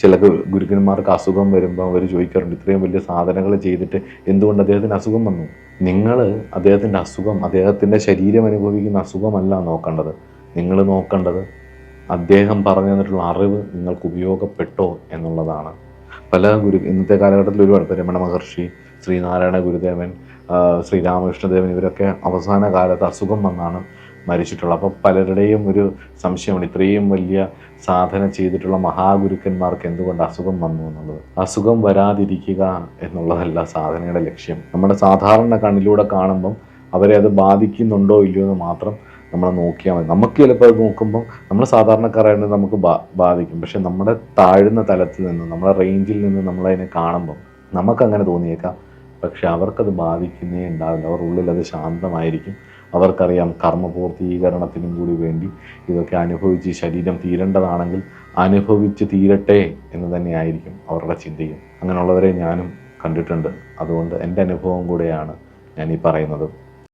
ചില ഗുരുക്കന്മാർക്ക് അസുഖം വരുമ്പോൾ അവർ ചോദിക്കാറുണ്ട്, ഇത്രയും വലിയ സാധനങ്ങൾ ചെയ്തിട്ട് എന്തുകൊണ്ട് അദ്ദേഹത്തിന് അസുഖം വന്നു? നിങ്ങൾ അദ്ദേഹത്തിൻ്റെ അസുഖം, അദ്ദേഹത്തിൻ്റെ ശരീരം അനുഭവിക്കുന്ന അസുഖമല്ല നോക്കേണ്ടത്. നിങ്ങൾ നോക്കേണ്ടത് അദ്ദേഹം പറഞ്ഞു തന്നിട്ടുള്ള അറിവ് നിങ്ങൾക്ക് ഉപയോഗപ്പെട്ടോ എന്നുള്ളതാണ്. പല ഇന്നത്തെ കാലഘട്ടത്തിൽ ഒരുപാട്, ഇപ്പോൾ രമണ മഹർഷി, ശ്രീനാരായണ ഗുരുദേവൻ, ശ്രീരാമകൃഷ്ണദേവൻ, ഇവരൊക്കെ അവസാന കാലത്ത് അസുഖം വന്നാണ് മരിച്ചിട്ടുള്ളത്. അപ്പോൾ പലരുടെയും ഒരു സംശയമാണ്, ഇത്രയും വലിയ സാധന ചെയ്തിട്ടുള്ള മഹാഗുരുക്കന്മാർക്ക് എന്തുകൊണ്ട് അസുഖം വന്നു എന്നുള്ളത്. അസുഖം വരാതിരിക്കുക എന്നുള്ളതല്ല സാധനയുടെ ലക്ഷ്യം. നമ്മുടെ സാധാരണ കണ്ണിലൂടെ കാണുമ്പം അവരെ അത് ബാധിക്കുന്നുണ്ടോ ഇല്ലയോ എന്ന് മാത്രം നമ്മൾ നോക്കിയാൽ മതി. നമുക്ക് ചിലപ്പോൾ അത് നോക്കുമ്പം നമ്മൾ സാധാരണക്കാരായിട്ട് നമുക്ക് ബാധിക്കും. പക്ഷെ നമ്മുടെ താഴ്ന്ന തലത്തിൽ നിന്ന്, നമ്മുടെ റേഞ്ചിൽ നിന്ന് നമ്മളതിനെ കാണുമ്പം നമുക്കങ്ങനെ തോന്നിയേക്കാം. പക്ഷെ അവർക്കത് ബാധിക്കുന്നേ ഉണ്ടാവില്ല. അവർ ഉള്ളിൽ അത് ശാന്തമായിരിക്കും. അവർക്കറിയാം കർമ്മപൂർത്തീകരണത്തിനും കൂടി വേണ്ടി ഇതൊക്കെ അനുഭവിച്ച് ശരീരം തീരേണ്ടതാണെങ്കിൽ അനുഭവിച്ച് തീരട്ടെ എന്ന് തന്നെയായിരിക്കും അവരുടെ ചിന്തയും. അങ്ങനെയുള്ളവരെ ഞാനും കണ്ടിട്ടുണ്ട്. അതുകൊണ്ട് എൻ്റെ അനുഭവം കൂടെയാണ് ഞാൻ ഈ പറയുന്നത്.